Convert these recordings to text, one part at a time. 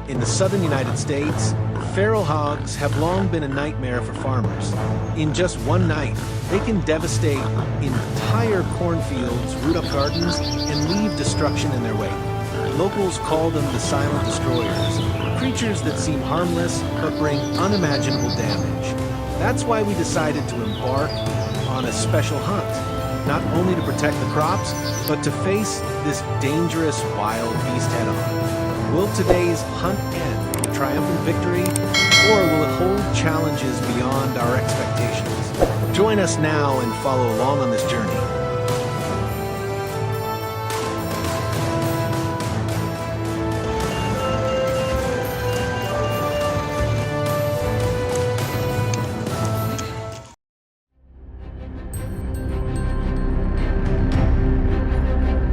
In the southern United States, feral hogs have long been a nightmare for farmers. In just one night, they can devastate entire cornfields, root up gardens, and leave destruction in their wake. Locals call them the silent destroyers, creatures that seem harmless but bring unimaginable damage. That's why we decided to embark on a special hunt, not only to protect the crops, but to face this dangerous wild beast head-on. Will today's hunt end with a triumphant victory, or will it hold challenges beyond our expectations? Join us now and follow along on this journey.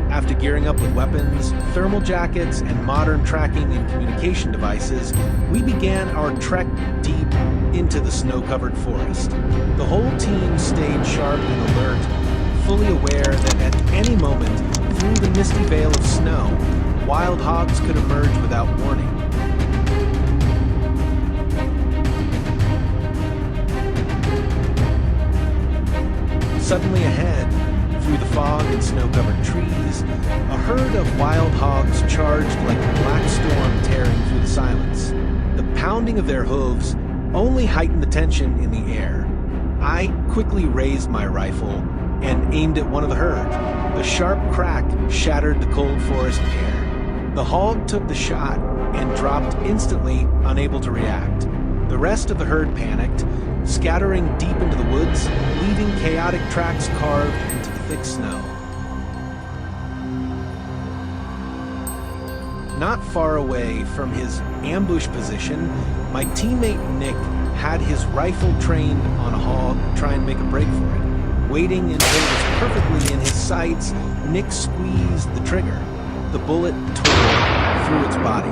After gearing up with weapons, thermal jackets, and modern tracking and communication devices, we began our trek deep into the snow-covered forest. The whole team stayed sharp and alert, fully aware that at any moment, through the misty veil of snow, wild hogs could emerge without warning. Suddenly ahead, through the fog and snow-covered trees, a herd of wild hogs charged like a black storm tearing through the silence. The pounding of their hooves only heightened the tension in the air. I quickly raised my rifle and aimed at one of the herd. The sharp crack shattered the cold forest air. The hog took the shot and dropped instantly, unable to react. The rest of the herd panicked, scattering deep into the woods, leaving chaotic tracks carved into the thick snow. Not far away from his ambush position, my teammate Nick had his rifle trained on a hog to try and make a break for it. Waiting until it was perfectly in his sights, Nick squeezed the trigger. The bullet tore through its body.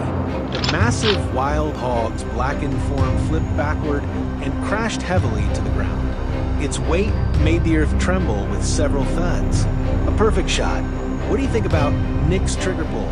The massive wild hog's blackened form flipped backward and crashed heavily to the ground. Its weight made the earth tremble with several thuds. A perfect shot. What do you think about Nick's trigger pull?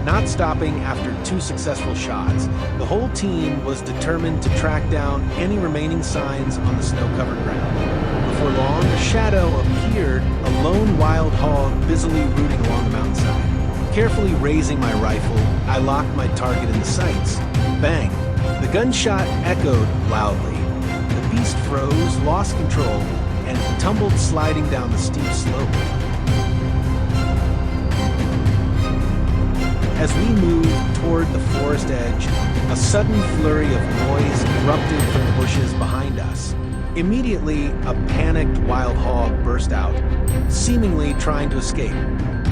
Not stopping after 2 successful shots, the whole team was determined to track down any remaining signs on the snow-covered ground. Before long, a shadow appeared, a lone wild hog busily rooting along the mountainside. Carefully raising my rifle, I locked my target in the sights. Bang! The gunshot echoed loudly. The beast froze, lost control, and tumbled sliding down the steep slope. As we moved toward the forest edge, a sudden flurry of noise erupted from the bushes behind us. Immediately, a panicked wild hog burst out, seemingly trying to escape.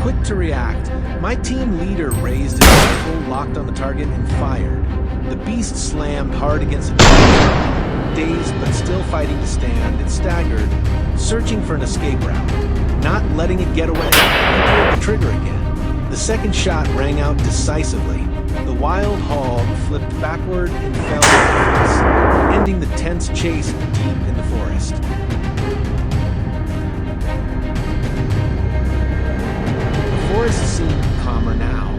Quick to react, my team leader raised his rifle, locked on the target, and fired. The beast slammed hard against a tree. Dazed but still fighting to stand, it staggered, searching for an escape route. Not letting it get away, he pulled the trigger again. The second shot rang out decisively. The wild hog flipped backward and fell to the face, ending the tense chase deep in the forest. The forest seemed calmer now,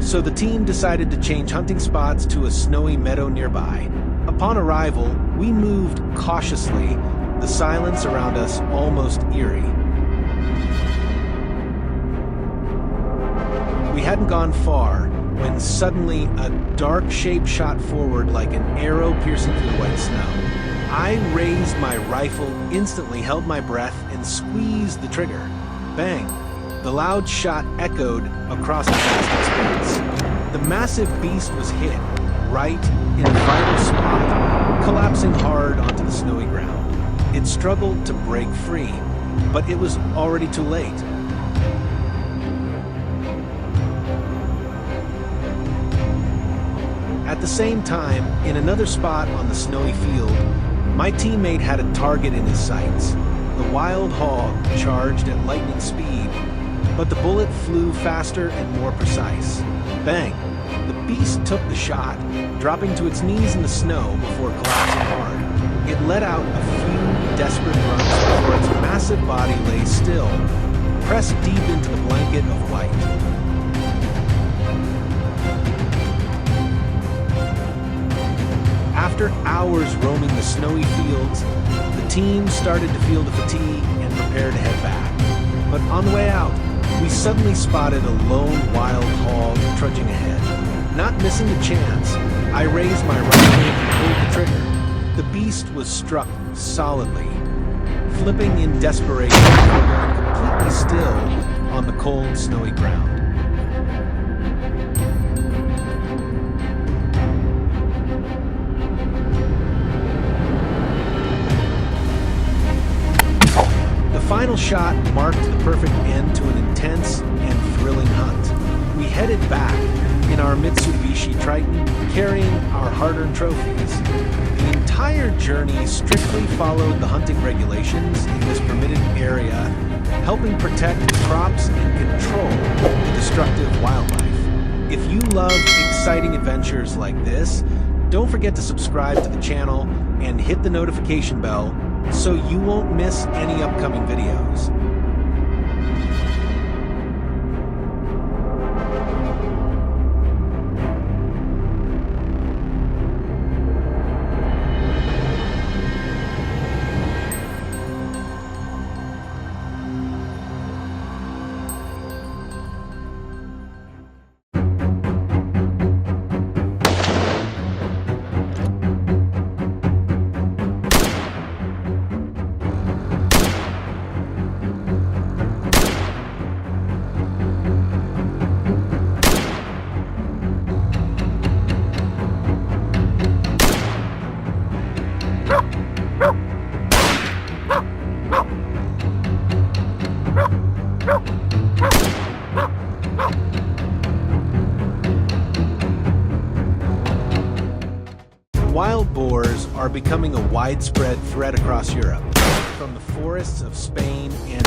so the team decided to change hunting spots to a snowy meadow nearby. Upon arrival, we moved cautiously, the silence around us almost eerie. We hadn't gone far when suddenly a dark shape shot forward like an arrow piercing through the white snow. I raised my rifle, instantly held my breath, and squeezed the trigger. Bang! The loud shot echoed across the vast expanse. The massive beast was hit, right in a vital spot, collapsing hard onto the snowy ground. It struggled to break free, but it was already too late. At the same time, in another spot on the snowy field, my teammate had a target in his sights. The wild hog charged at lightning speed, but the bullet flew faster and more precise. Bang! The beast took the shot, dropping to its knees in the snow before collapsing hard. It let out a few desperate grunts before its massive body lay still, pressed deep into the blanket of white. After hours roaming the snowy fields, the team started to feel the fatigue and prepare to head back. But on the way out, we suddenly spotted a lone wild hog trudging ahead. Not missing a chance, I raised my rifle and pulled the trigger. The beast was struck solidly, flipping in desperation before going completely still on the cold, snowy ground. The final shot marked the perfect end to an intense and thrilling hunt. We headed back in our Mitsubishi Triton, carrying our hard-earned trophies. The entire journey strictly followed the hunting regulations in this permitted area, helping protect crops and control the destructive wildlife. If you love exciting adventures like this, don't forget to subscribe to the channel and hit the notification bell so you won't miss any upcoming videos. Wild boars are becoming a widespread threat across Europe. From the forests of Spain and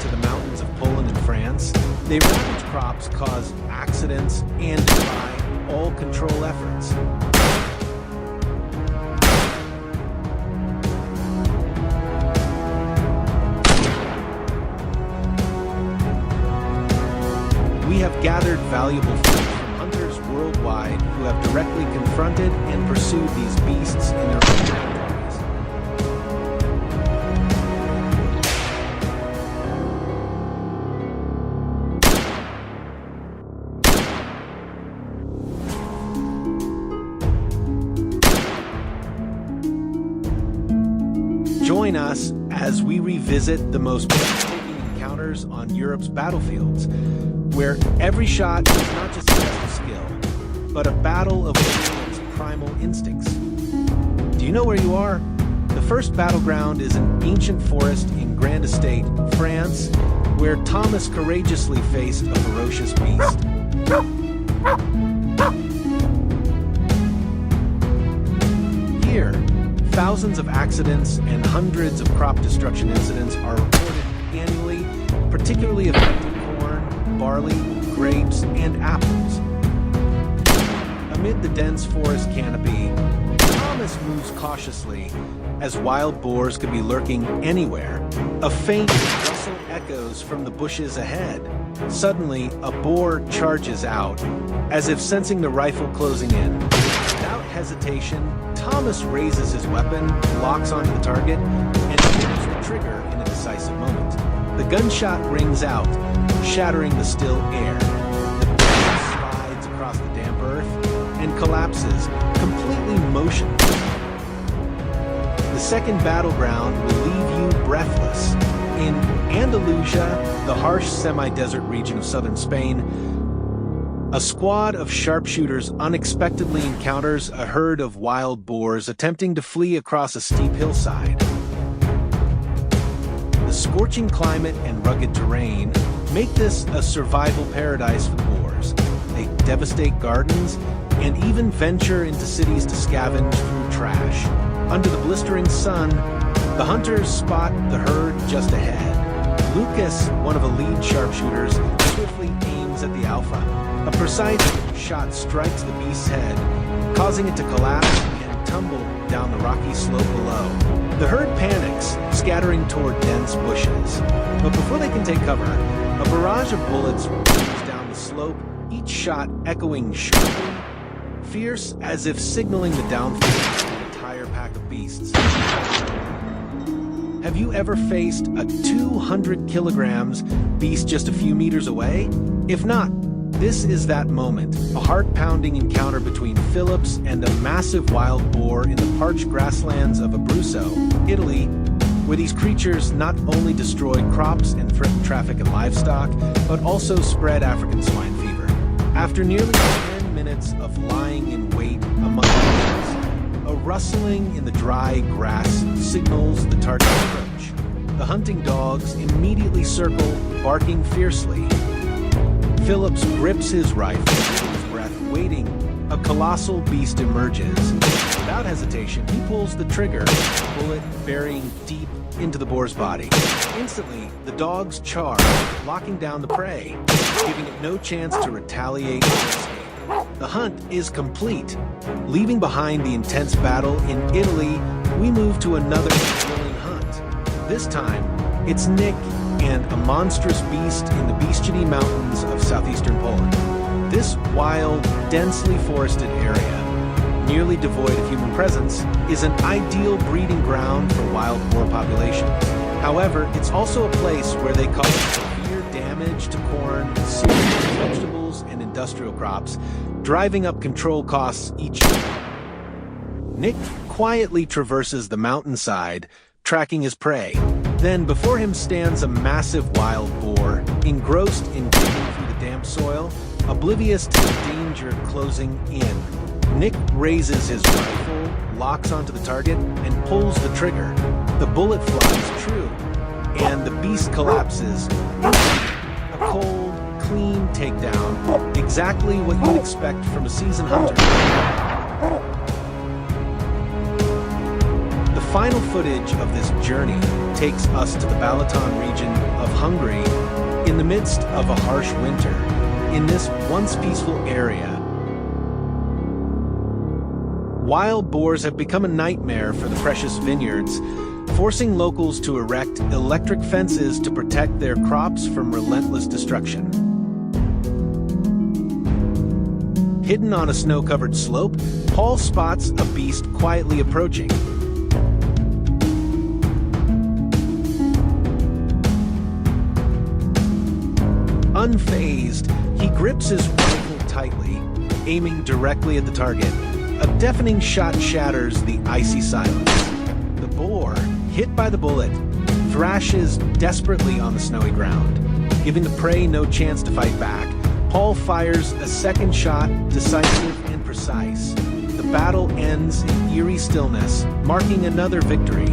to the mountains of Poland and France, they ravage crops, cause accidents, and defy all control efforts. We have gathered valuable food from hunters worldwide who have directly confronted and pursued these beasts in their own territories. Join us as we revisit the most breathtaking encounters on Europe's battlefields, where every shot is not just a test of skill, but a battle of one's primal instincts. Do you know where you are? The first battleground is an ancient forest in Grand Estate, France, where Thomas courageously faced a ferocious beast. Here, thousands of accidents and hundreds of crop destruction incidents are reported annually, particularly affecting corn, barley, grapes, and apples. Amid the dense forest canopy, Thomas moves cautiously, as wild boars could be lurking anywhere. A faint rustle echoes from the bushes ahead. Suddenly, a boar charges out, as if sensing the rifle closing in. Without hesitation, Thomas raises his weapon, locks onto the target, and pulls the trigger in a decisive moment. The gunshot rings out, shattering the still air. The beast slides across the damp earth and collapses, completely motionless. The second battleground will leave you breathless. In Andalusia, the harsh semi-desert region of southern Spain, a squad of sharpshooters unexpectedly encounters a herd of wild boars attempting to flee across a steep hillside. The scorching climate and rugged terrain make this a survival paradise for the boars. They devastate gardens and even venture into cities to scavenge through trash. Under the blistering sun, the hunters spot the herd just ahead. Lucas, one of the lead sharpshooters, swiftly aims at the alpha. A precise shot strikes the beast's head, causing it to collapse and tumble down the rocky slope below. The herd panics, scattering toward dense bushes. But before they can take cover, a barrage of bullets rains down the slope, each shot echoing sharply, fierce as if signaling the downfall. entire pack of beasts. Have you ever faced a 200 kilograms beast just a few meters away? If not, this is that moment, a heart-pounding encounter between Phillips and a massive wild boar in the parched grasslands of Abruzzo, Italy, where these creatures not only destroy crops and threaten traffic and livestock, but also spread African swine fever. After nearly 10 minutes of lying in wait among the bushes, a rustling in the dry grass signals the target's approach. The hunting dogs immediately circle, barking fiercely. Phillips grips his rifle, his breath waiting. A colossal beast emerges. Without hesitation, he pulls the trigger, bullet burying deep into the boar's body. Instantly, the dogs charge, locking down the prey, giving it no chance to retaliate or escape. The hunt is complete. Leaving behind the intense battle in Italy, we move to another thrilling hunt. This time, it's Nick and a monstrous beast in the Bieszczady Mountains of southeastern Poland. This wild, densely forested area, nearly devoid of human presence, is an ideal breeding ground for wild boar populations. However, it's also a place where they cause severe damage to corn, cereals, vegetables, and industrial crops, driving up control costs each year. Nick quietly traverses the mountainside, tracking his prey. Then, before him stands a massive wild boar, engrossed in digging through the damp soil, oblivious to the danger closing in. Nick raises his rifle, locks onto the target, and pulls the trigger. The bullet flies true, and the beast collapses. A cold, clean takedown, exactly what you'd expect from a seasoned hunter. The final footage of this journey takes us to the Balaton region of Hungary in the midst of a harsh winter. In this once peaceful area, wild boars have become a nightmare for the precious vineyards, forcing locals to erect electric fences to protect their crops from relentless destruction. Hidden on a snow-covered slope, Paul spots a beast quietly approaching. Unfazed, he grips his rifle tightly, aiming directly at the target. A deafening shot shatters the icy silence. The boar, hit by the bullet, thrashes desperately on the snowy ground, giving the prey no chance to fight back. Paul fires a second shot, decisive and precise. The battle ends in eerie stillness, marking another victory.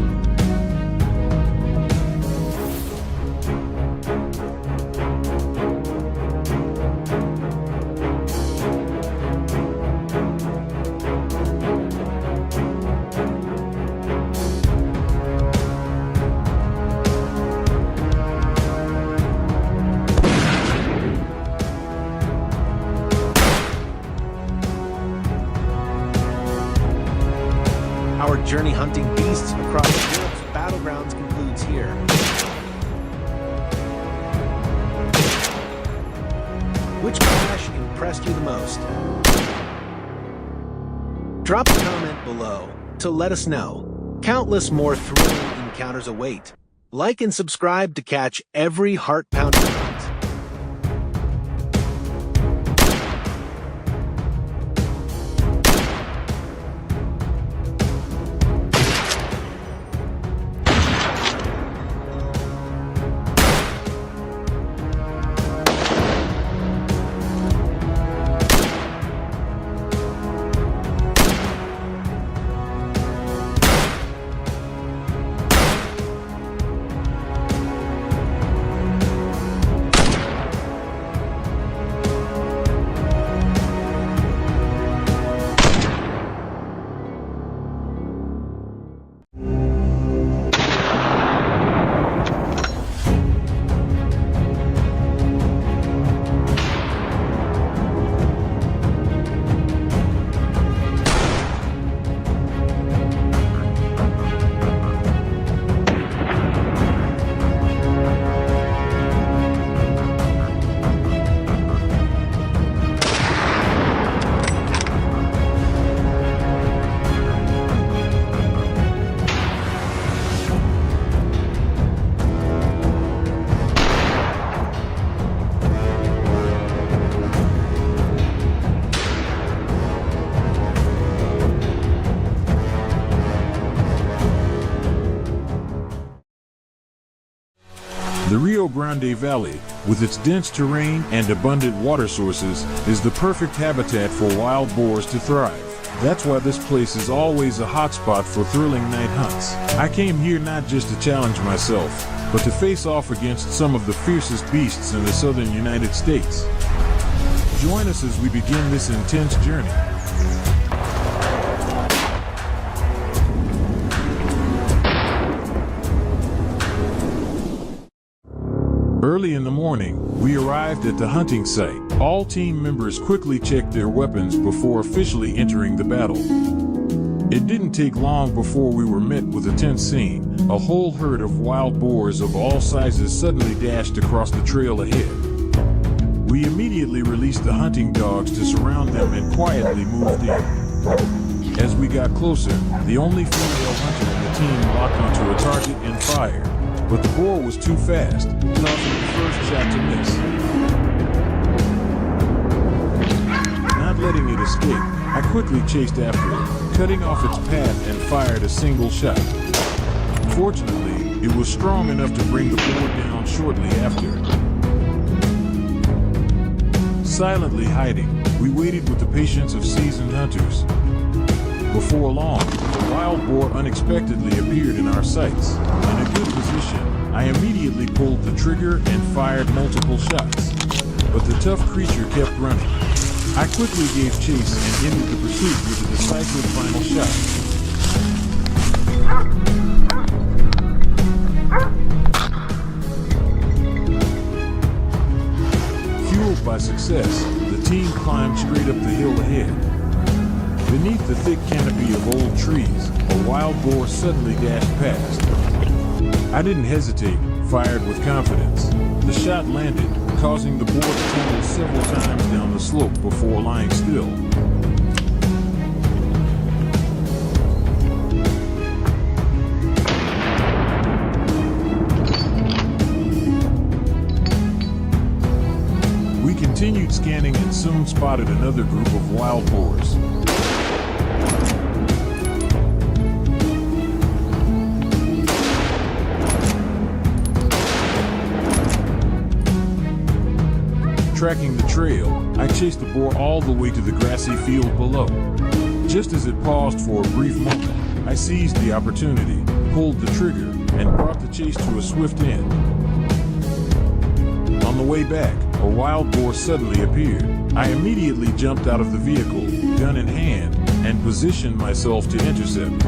Our journey hunting beasts across Europe's battlegrounds concludes here. Which clash impressed you the most? Drop a comment below to let us know. Countless more thrilling encounters await. Like and subscribe to catch every heart-pounding hunt. Rio Grande Valley, with its dense terrain and abundant water sources, is the perfect habitat for wild boars to thrive. That's why this place is always a hotspot for thrilling night hunts. I came here not just to challenge myself, but to face off against some of the fiercest beasts in the southern United States. Join us as we begin this intense journey. Early in the morning, we arrived at the hunting site. All team members quickly checked their weapons before officially entering the battle. It didn't take long before we were met with a tense scene. A whole herd of wild boars of all sizes suddenly dashed across the trail ahead. We immediately released the hunting dogs to surround them and quietly moved in. As we got closer, the only female hunter in the team locked onto a target and fired. But the boar was too fast, causing the first shot to miss. Not letting it escape, I quickly chased after it, cutting off its path and fired a single shot. Fortunately, it was strong enough to bring the boar down shortly after. Silently hiding, we waited with the patience of seasoned hunters. Before long, the wild boar unexpectedly appeared in our sights. In a good position, I immediately pulled the trigger and fired multiple shots. But the tough creature kept running. I quickly gave chase and ended the pursuit with a decisive final shot. Fueled by success, the team climbed straight up the hill ahead. Beneath the thick canopy of old trees, a wild boar suddenly dashed past. I didn't hesitate, fired with confidence. The shot landed, causing the boar to tumble several times down the slope before lying still. We continued scanning and soon spotted another group of wild boars. Tracking the trail, I chased the boar all the way to the grassy field below. Just as it paused for a brief moment, I seized the opportunity, pulled the trigger, and brought the chase to a swift end. On the way back, a wild boar suddenly appeared. I immediately jumped out of the vehicle, gun in hand, and positioned myself to intercept.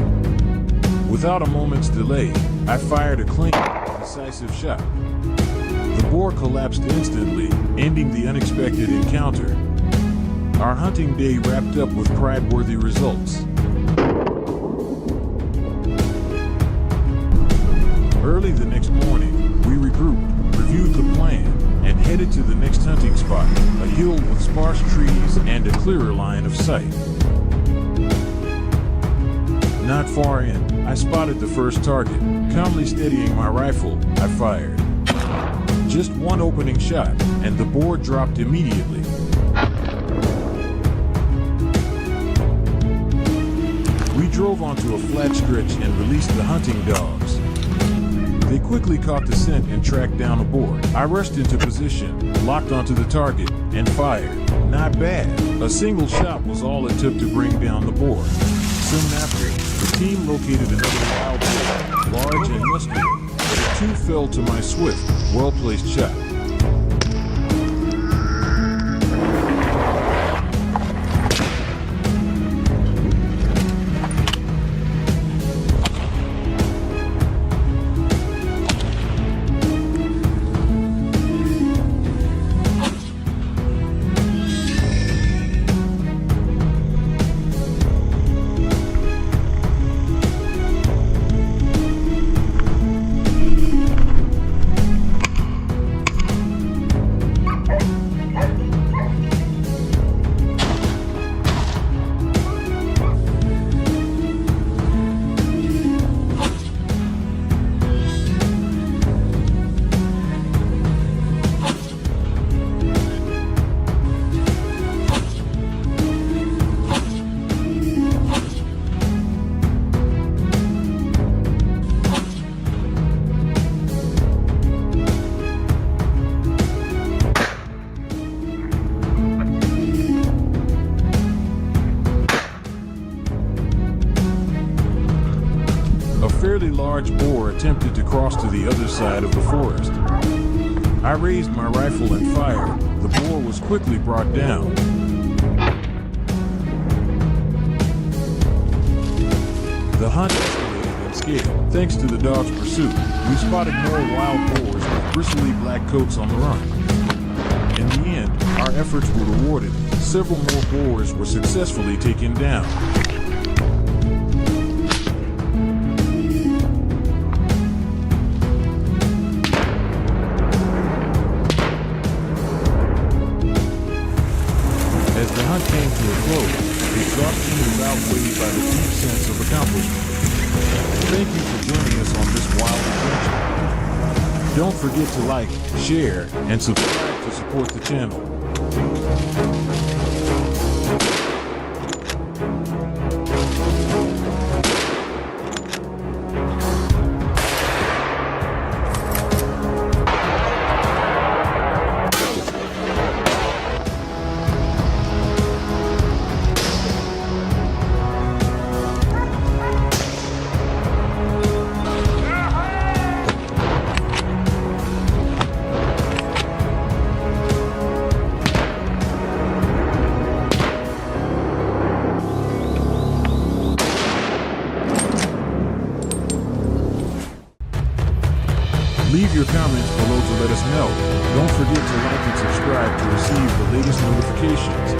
Without a moment's delay, I fired a clean, decisive shot. The boar collapsed instantly, ending the unexpected encounter. Our hunting day wrapped up with pride-worthy results. Early the next morning, we regrouped, reviewed the plan, and headed to the next hunting spot, a hill with sparse trees and a clearer line of sight. Not far in, I spotted the first target. Calmly steadying my rifle, I fired. Just one opening shot, and the boar dropped immediately. We drove onto a flat stretch and released the hunting dogs. They quickly caught the scent and tracked down a boar. I rushed into position, locked onto the target, and fired. Not bad. A single shot was all it took to bring down the boar. Soon after, the team located another wild boar, large and muscular. The two fell to my swift, well-placed shot. large boar attempted to cross to the other side of the forest. I raised my rifle and fired. The boar was quickly brought down. The hunt escalated in scale. Thanks to the dog's pursuit, we spotted more wild boars with bristly black coats on the run. In the end, our efforts were rewarded. Several more boars were successfully taken down. As the hunt came to a close, exhaustion was outweighed by the deep sense of accomplishment. Thank you for joining us on this wild adventure. Don't forget to like, share, and subscribe to support the channel. Leave your comments below to let us know. Don't forget to like and subscribe to receive the latest notifications.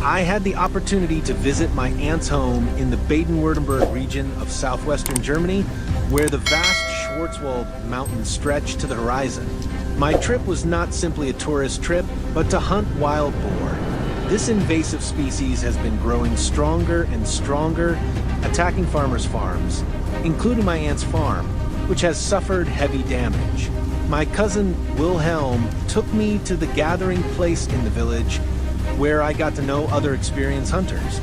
I had the opportunity to visit my aunt's home in the Baden-Württemberg region of southwestern Germany, where the vast Schwarzwald mountains stretch to the horizon. My trip was not simply a tourist trip, but to hunt wild boar. This invasive species has been growing stronger and stronger, attacking farmers' farms, including my aunt's farm, which has suffered heavy damage. My cousin Wilhelm took me to the gathering place in the village, where I got to know other experienced hunters.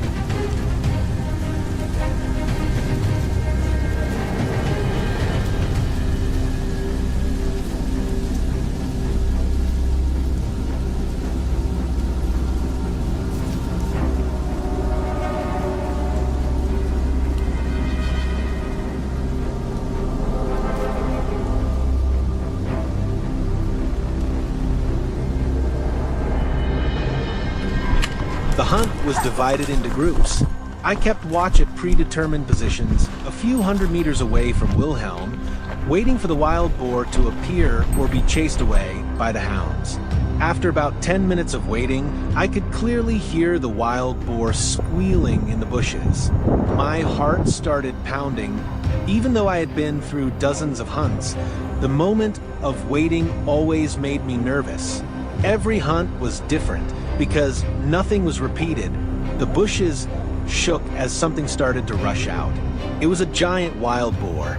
The hunt was divided into groups. I kept watch at predetermined positions a few hundred meters away from Wilhelm, waiting for the wild boar to appear or be chased away by the hounds. After about 10 minutes of waiting, I could clearly hear the wild boar squealing in the bushes. My heart started pounding. Even though I had been through dozens of hunts, the moment of waiting always made me nervous. Every hunt was different because nothing was repeated. The bushes shook as something started to rush out. It was a giant wild boar.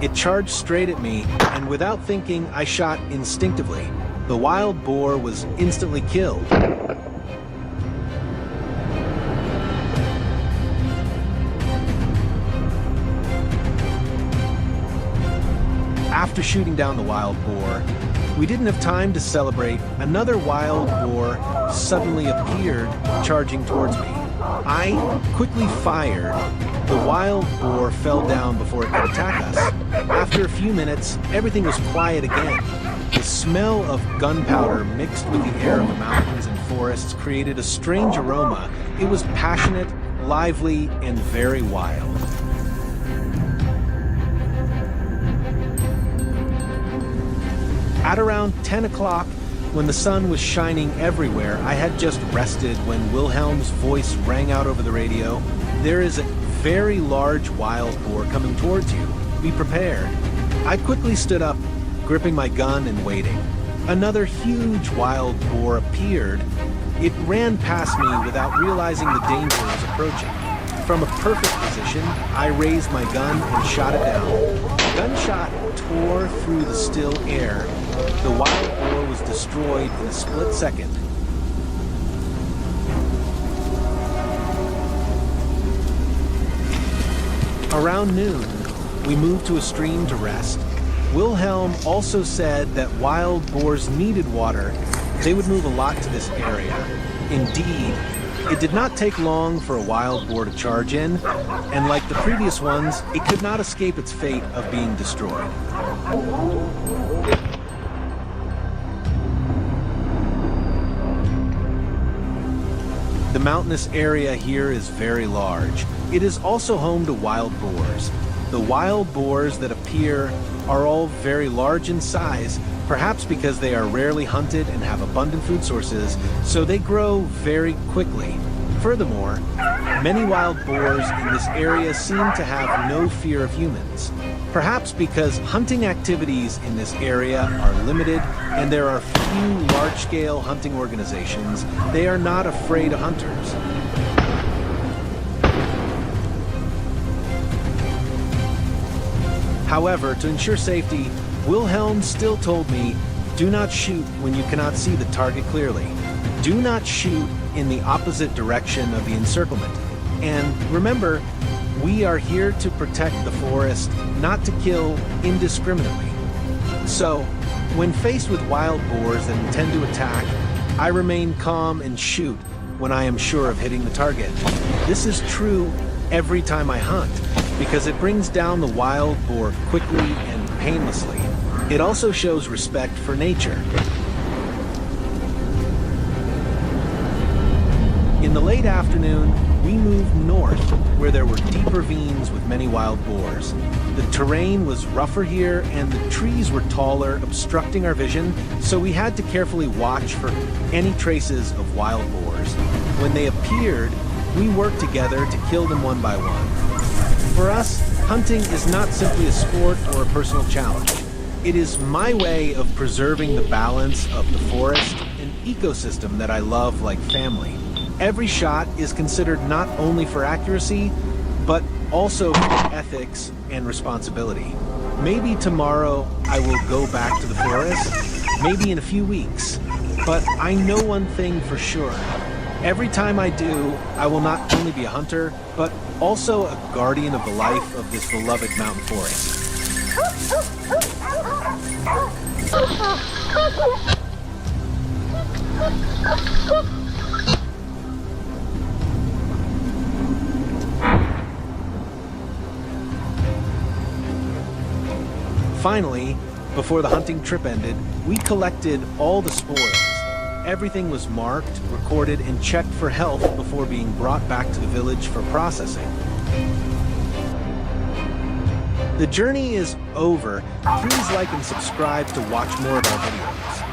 It charged straight at me, and without thinking, I shot instinctively. The wild boar was instantly killed. After shooting down the wild boar, we didn't have time to celebrate. Another wild boar suddenly appeared, charging towards me. I quickly fired. The wild boar fell down before it could attack us. After a few minutes, everything was quiet again. The smell of gunpowder mixed with the air of the mountains and forests created a strange aroma. It was passionate, lively, and very wild. At around 10 o'clock, when the sun was shining everywhere, I had just rested when Wilhelm's voice rang out over the radio. There is a very large wild boar coming towards you. Be prepared. I quickly stood up, gripping my gun and waiting. Another huge wild boar appeared. It ran past me without realizing the danger was approaching. From a perfect position, I raised my gun and shot it down. The gunshot tore through the still air. The wild boar was destroyed in a split second. Around noon, we moved to a stream to rest. Wilhelm also said that wild boars needed water. They would move a lot to this area. Indeed, it did not take long for a wild boar to charge in, and like the previous ones, it could not escape its fate of being destroyed. The mountainous area here is very large. It is also home to wild boars. The wild boars that appear are all very large in size, perhaps because they are rarely hunted and have abundant food sources, so they grow very quickly. Furthermore, many wild boars in this area seem to have no fear of humans. Perhaps because hunting activities in this area are limited and there are few large-scale hunting organizations, they are not afraid of hunters. However, to ensure safety, Wilhelm still told me, do not shoot when you cannot see the target clearly. Do not shoot in the opposite direction of the encirclement. And remember, we are here to protect the forest, not to kill indiscriminately. So, when faced with wild boars that intend to attack, I remain calm and shoot when I am sure of hitting the target. This is true every time I hunt, because it brings down the wild boar quickly and painlessly. It also shows respect for nature. In the late afternoon, we moved north, where there were deep ravines with many wild boars. The terrain was rougher here, and the trees were taller, obstructing our vision, so we had to carefully watch for any traces of wild boars. When they appeared, we worked together to kill them one by one. For us, hunting is not simply a sport or a personal challenge. It is my way of preserving the balance of the forest, an ecosystem that I love like family. Every shot is considered not only for accuracy, but also for ethics and responsibility. Maybe tomorrow I will go back to the forest, maybe in a few weeks. But I know one thing for sure. Every time I do, I will not only be a hunter, but also a guardian of the life of this beloved mountain forest. Finally, before the hunting trip ended, we collected all the spoils. Everything was marked, recorded, and checked for health before being brought back to the village for processing. The journey is over. Please like and subscribe to watch more of our videos.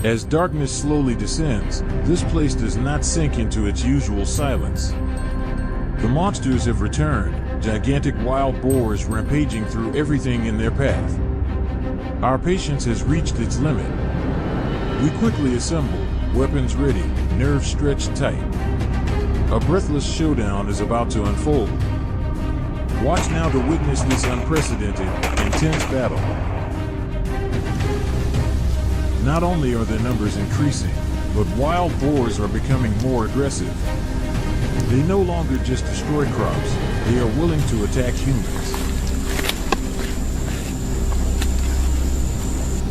As darkness slowly descends, this place does not sink into its usual silence. The monsters have returned, gigantic wild boars rampaging through everything in their path. Our patience has reached its limit. We quickly assemble, weapons ready, nerves stretched tight. A breathless showdown is about to unfold. Watch now to witness this unprecedented, intense battle. Not only are their numbers increasing, but wild boars are becoming more aggressive. They no longer just destroy crops, they are willing to attack humans.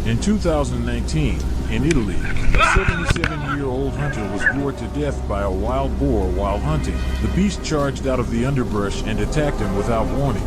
In 2019, in Italy, a 77-year-old hunter was gored to death by a wild boar while hunting. The beast charged out of the underbrush and attacked him without warning.